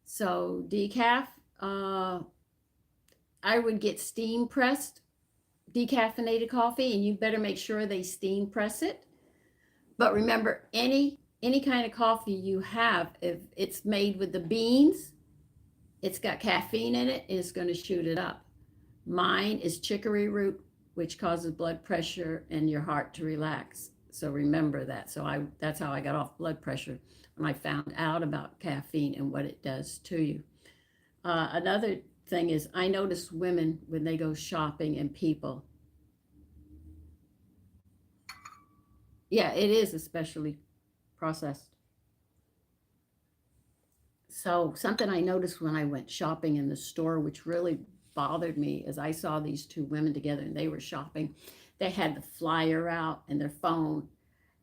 Speaker 1: So decaf, uh, I would get steam pressed decaffeinated coffee, and you better make sure they steam press it. But remember, any kind of coffee you have, if it's made with the beans, it's got caffeine in it, and it's going to shoot it up. Mine is chicory root, which causes blood pressure and your heart to relax. So remember that. So that's how I got off blood pressure, when I found out about caffeine and what it does to you. Another thing is, I notice women when they go shopping, and people, yeah, it is especially processed. So something I noticed when I went shopping in the store, which really bothered me, is I saw these two women together and they were shopping. They had the flyer out and their phone,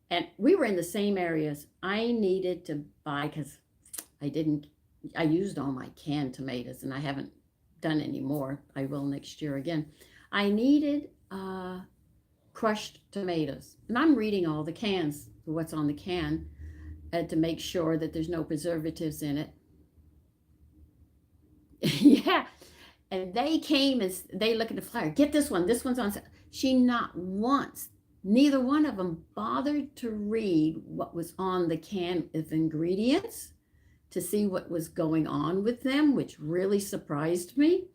Speaker 1: and we were in the same areas. I needed to buy, because I didn't, I used all my canned tomatoes and I haven't done any more. I will next year again. I needed crushed tomatoes, and I'm reading all the cans, what's on the can, to make sure that there's no preservatives in it. Yeah. And they came and they look at the flyer. Get this one. This one's on sale. She not once, neither one of them bothered to read what was on the can of ingredients to see what was going on with them, which really surprised me.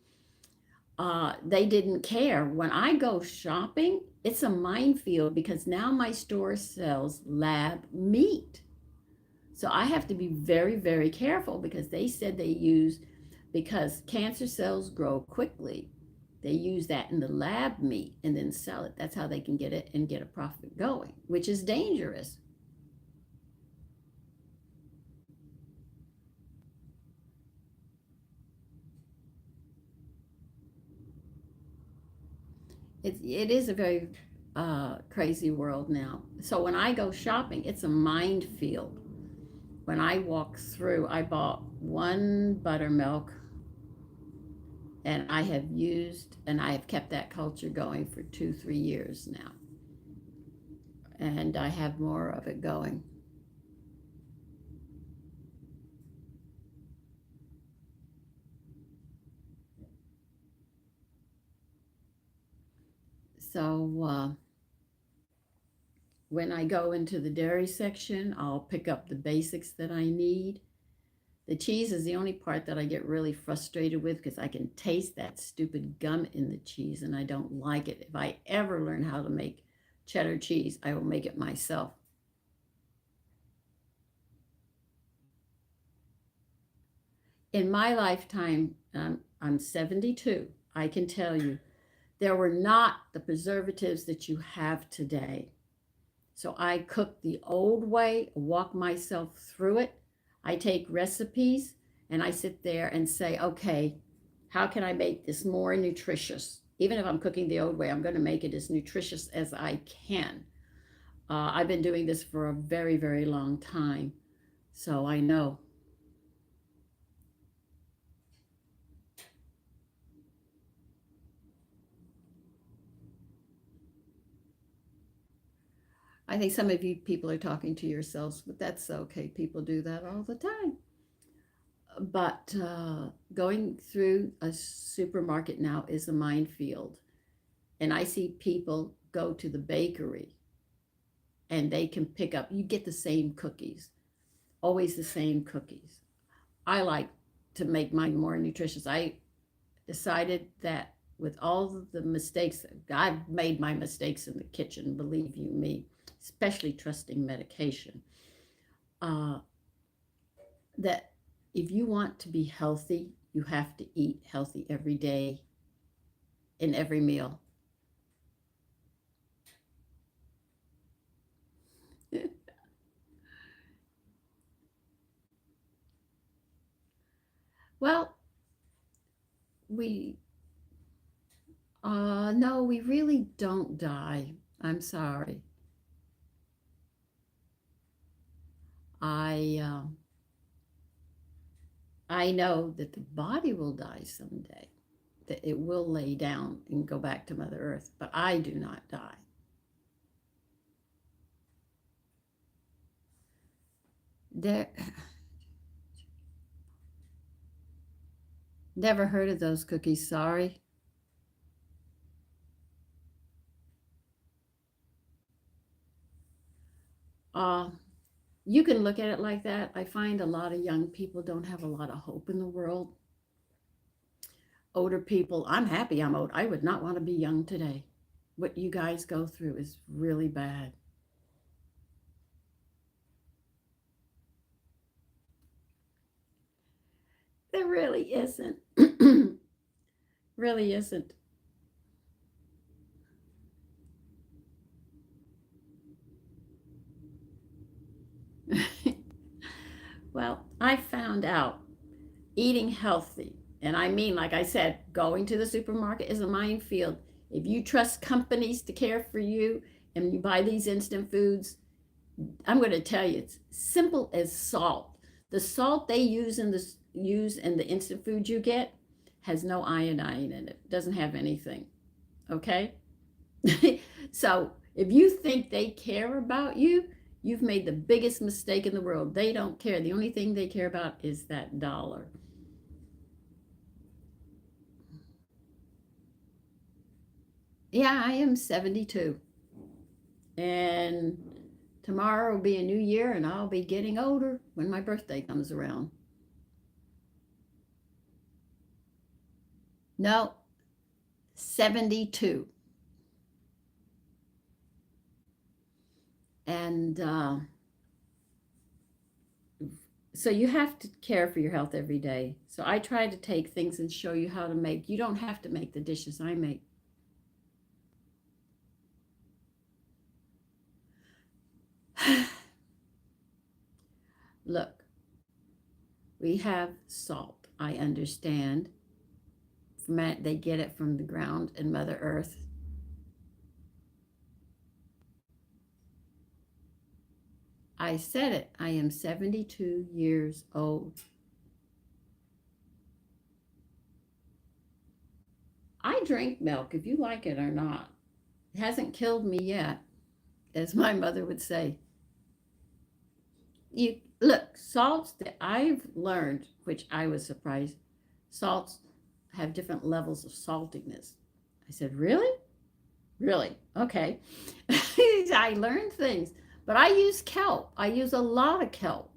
Speaker 1: They didn't care. When I go shopping, it's a minefield, because now my store sells lab meat. So I have to be very, very careful, because they said they use, because cancer cells grow quickly, they use that in the lab meat and then sell it. That's how they can get it and get a profit going, which is dangerous. It is a very crazy world now. So when I go shopping, it's a minefield. When I walk through, I bought one buttermilk, and I have used, and I have kept that culture going for 2, 3 years now. And I have more of it going. So when I go into the dairy section, I'll pick up the basics that I need. The cheese is the only part that I get really frustrated with, because I can taste that stupid gum in the cheese and I don't like it. If I ever learn how to make cheddar cheese, I will make it myself. In my lifetime, I'm 72, I can tell you, there were not the preservatives that you have today. So I cook the old way, walk myself through it. I take recipes and I sit there and say, okay, how can I make this more nutritious? Even if I'm cooking the old way, I'm going to make it as nutritious as I can. I've been doing this for a very, very long time, so I know. I think some of you people are talking to yourselves, but that's okay. People do that all the time. But going through a supermarket now is a minefield. And I see people go to the bakery and they can pick up, you get the same cookies, always the same cookies. I like to make mine more nutritious. I decided that with all of the mistakes, I've made my mistakes in the kitchen, believe you me, especially trusting medication, uh, that if you want to be healthy, you have to eat healthy every day in every meal. Well, we, no, we really don't die. I'm sorry. I, uh, I know that the body will die someday, that it will lay down and go back to Mother Earth, but I do not die. There, never heard of those cookies, sorry. Uh, you can look at it like that. I find a lot of young people don't have a lot of hope in the world. Older people, I'm happy I'm old. I would not want to be young today. What you guys go through is really bad. There really isn't. Really isn't. Well, I found out eating healthy, and I mean, like I said, going to the supermarket is a minefield. If you trust companies to care for you and you buy these instant foods, I'm going to tell you, it's simple as salt. The salt they use in the instant food you get has no iodine in it. Doesn't have anything. Okay? So, if you think they care about you, you've made the biggest mistake in the world. They don't care. The only thing they care about is that dollar. Yeah, I am 72. And tomorrow will be a new year, and I'll be getting older when my birthday comes around. No, 72. And so you have to care for your health every day. So I try to take things and show you how to make. You don't have to make the dishes I make. Look, we have salt. I understand. They get it from the ground and Mother Earth. I said it. I am 72 years old. I drink milk, if you like it or not. It hasn't killed me yet, as my mother would say. You look, salts that I've learned, which I was surprised, salts have different levels of saltiness. I said, really? Really? Okay. I learned things, but I use kelp. I use a lot of kelp.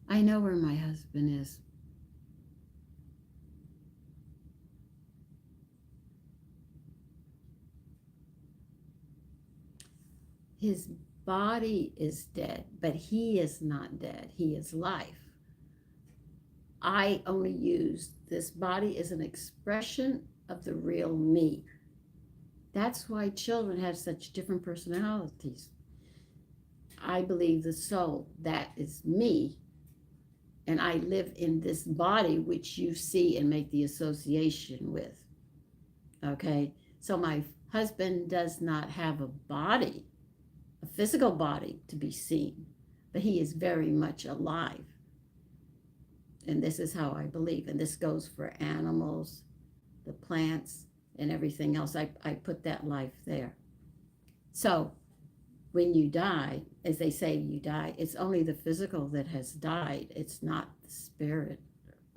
Speaker 1: I know where my husband is. His body is dead, but he is not dead. He is life. I only use this body as an expression of the real me. That's why children have such different personalities. I believe the soul, that is me, and I live in this body which you see and make the association with. Okay? So my husband does not have a body, a physical body to be seen, but he is very much alive. And this is how I believe. And this goes for animals, the plants, and everything else. I put that life there. So when you die, as they say, you die, it's only the physical that has died. It's not the spirit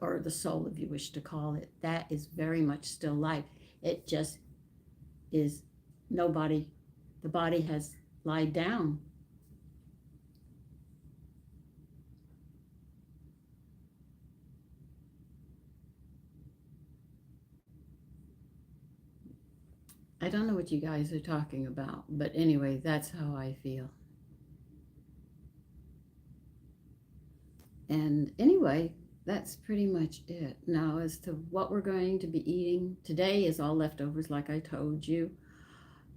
Speaker 1: or the soul, if you wish to call it. That is very much still life. It just is nobody, the body has lied down. I don't know what you guys are talking about, but anyway, that's how I feel. And anyway, that's pretty much it. Now, as to what we're going to be eating, today is all leftovers, like I told you.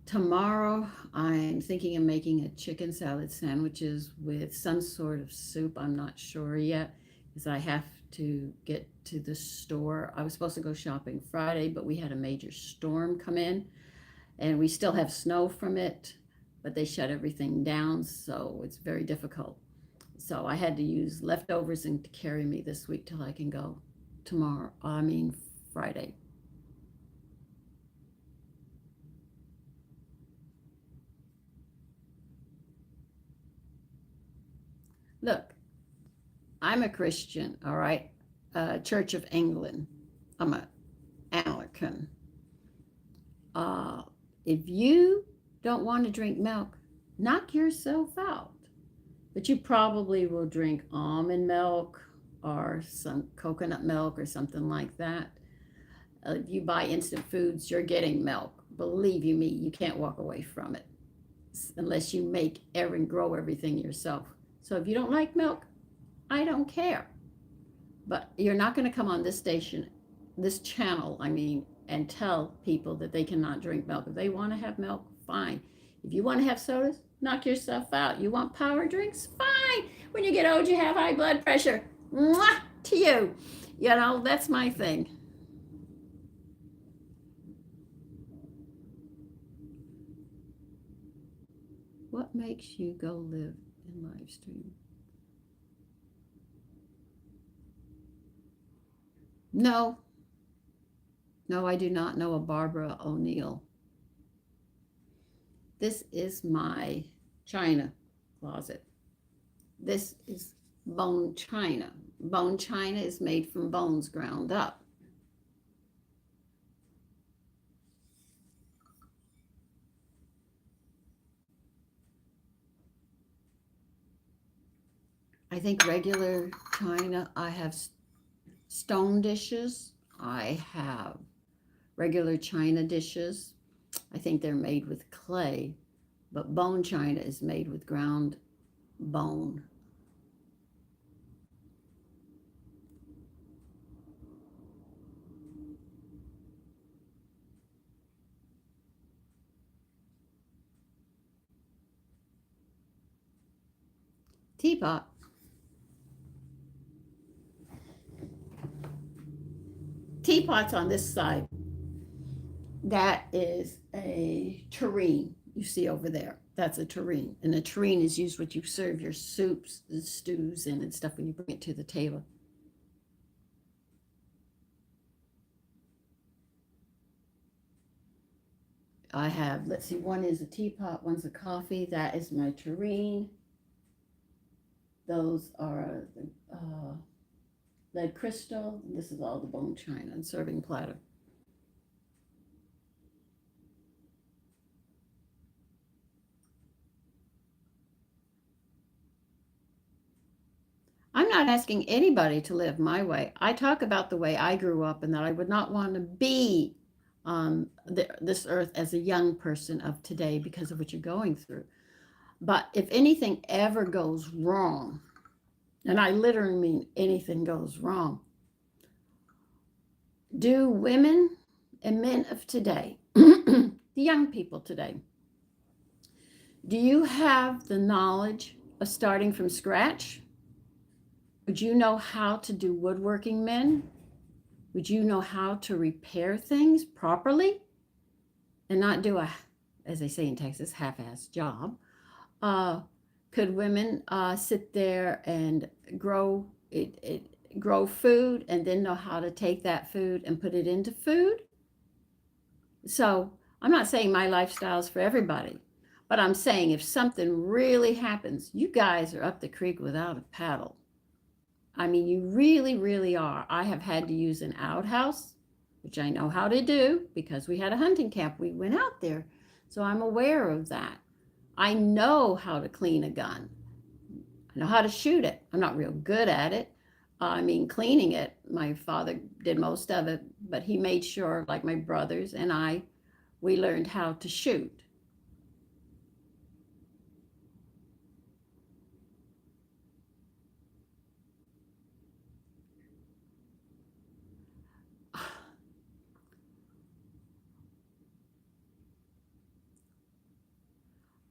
Speaker 1: Tomorrow, I'm thinking of making a chicken salad sandwiches with some sort of soup. I'm not sure yet because I have to get to the store. I was supposed to go shopping Friday, but we had a major storm come in and we still have snow from it, but they shut everything down, so it's very difficult. So I had to use leftovers and to carry me this week till I can go tomorrow. I mean, Friday. Look, I'm a Christian, all right? Church of England. I'm an Anglican. Uh, if you don't want to drink milk, knock yourself out. But you probably will drink almond milk or some coconut milk or something like that. If you buy instant foods, you're getting milk. Believe you me, you can't walk away from it unless you make and grow everything yourself. So if you don't like milk, I don't care. But you're not going to come on this station, this channel, I mean, and tell people that they cannot drink milk. If they want to have milk, fine. If you want to have sodas, knock yourself out. You want power drinks? Fine. When you get old, you have high blood pressure. Mwah, to you. You know, that's my thing. What makes you go live in live stream? No, no, I do not know a Barbara O'Neill. This is my china closet. This is bone china. Bone china is made from bones ground up. I think regular china, I have stone dishes. I have regular china dishes. I think they're made with clay, but bone china is made with ground bone. Teapot. Teapot's on this side. That is a tureen you see over there. That's a tureen. And a tureen is used what you serve your soups and stews in and stuff when you bring it to the table. I have, let's see, one is a teapot, one's a coffee. That is my tureen. Those are lead crystal. This is all the bone china and serving platter. I'm not asking anybody to live my way. I talk about the way I grew up and that I would not want to be on this earth as a young person of today because of what you're going through. But if anything ever goes wrong, and I literally mean anything goes wrong, do women and men of today, the young people today, do you have the knowledge of starting from scratch? Would you know how to do woodworking, men? Would you know how to repair things properly and not do a, as they say in Texas, half-ass job? Could women sit there and grow grow food and then know how to take that food and put it into food? So I'm not saying my lifestyle is for everybody, But I'm saying if something really happens, you guys are up the creek without a paddle. I mean, you really, really are. I have had to use an outhouse, which I know how to do because we had a hunting camp. We went out there. So I'm aware of that. I know how to clean a gun. I know how to shoot it. I'm not real good at it. I mean, cleaning it, my father did most of it, but he made sure, like my brothers and I, we learned how to shoot.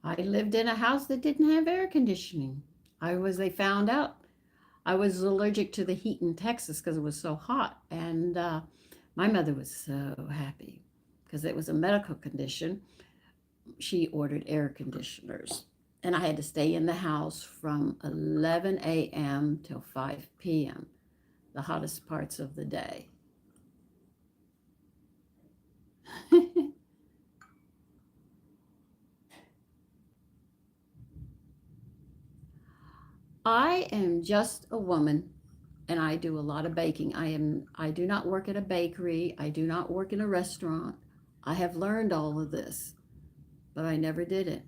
Speaker 1: I lived in a house that didn't have air conditioning. They found out I was allergic to the heat in Texas because it was so hot. And my mother was so happy because it was a medical condition. She ordered air conditioners. And I had to stay in the house from 11 a.m. till 5 p.m., the hottest parts of the day. I am just a woman and I do a lot of baking. I do not work at a bakery. I do not work in a restaurant. I have learned all of this, but I never did it.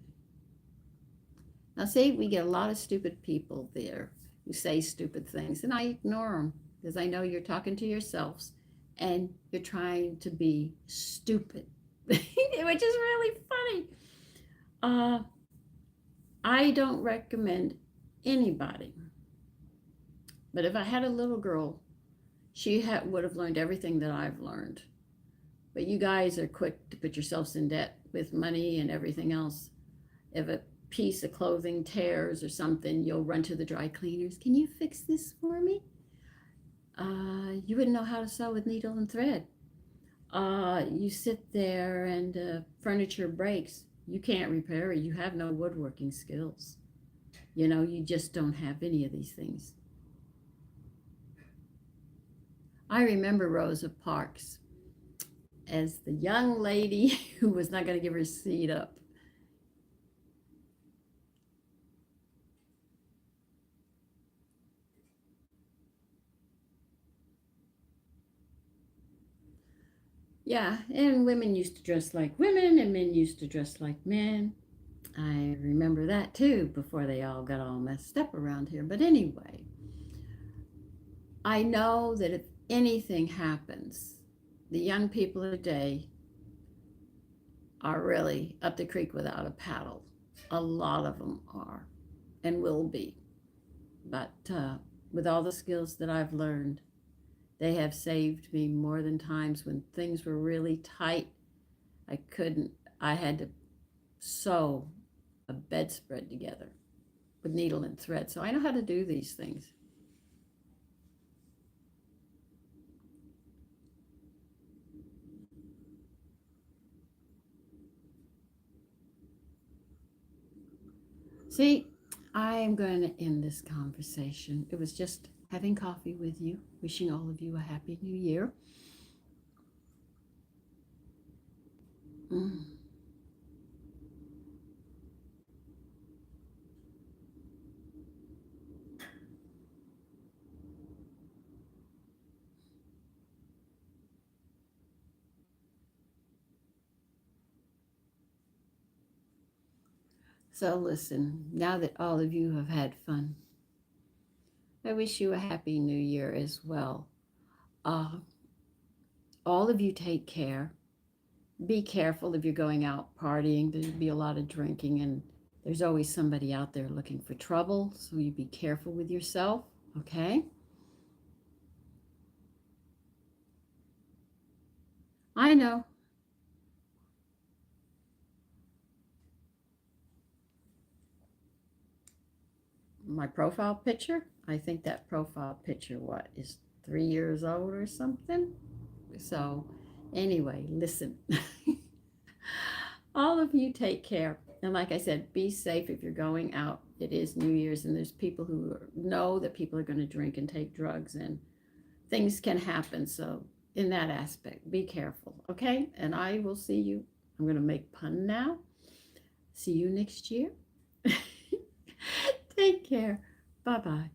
Speaker 1: Now see, we get a lot of stupid people there who say stupid things and I ignore them because I know you're talking to yourselves and you're trying to be stupid, which is really funny. Uh, I don't recommend anybody, but if I had a little girl, would have learned everything that I've learned. But you guys are quick to put yourselves in debt with money and everything else. If a piece of clothing tears or something, you'll run to the dry cleaners. Can you fix this for me? You wouldn't know how to sew with needle and thread. You sit there and furniture breaks. You can't repair it. You have no woodworking skills. You just don't have any of these things. I remember Rosa Parks as the young lady who was not going to give her seat up. Yeah, and women used to dress like women and men used to dress like men. I remember that too before they all got all messed up around here. But anyway, I know that if anything happens, the young people today are really up the creek without a paddle. A lot of them are and will be. But with all the skills that I've learned, they have saved me more than times when things were really tight. I had to sew a bedspread together with needle and thread. So I know how to do these things. See, I am going to end this conversation. It was just having coffee with you, wishing all of you a happy new year. Mm. So listen, now that all of you have had fun, I wish you a happy new year as well. Uh, all of you take care. Be careful if you're going out partying. There'll be a lot of drinking, and there's always somebody out there looking for trouble. So you be careful with yourself, okay? I know. My profile picture, I think that profile picture, is 3 years old or something? So, anyway, listen. All of you take care. And like I said, be safe if you're going out. It is New Year's, and there's people who know that people are going to drink and take drugs, and things can happen. So, in that aspect, be careful, okay? And I will see you. I'm going to make pun now. See you next year. Take care. Bye-bye.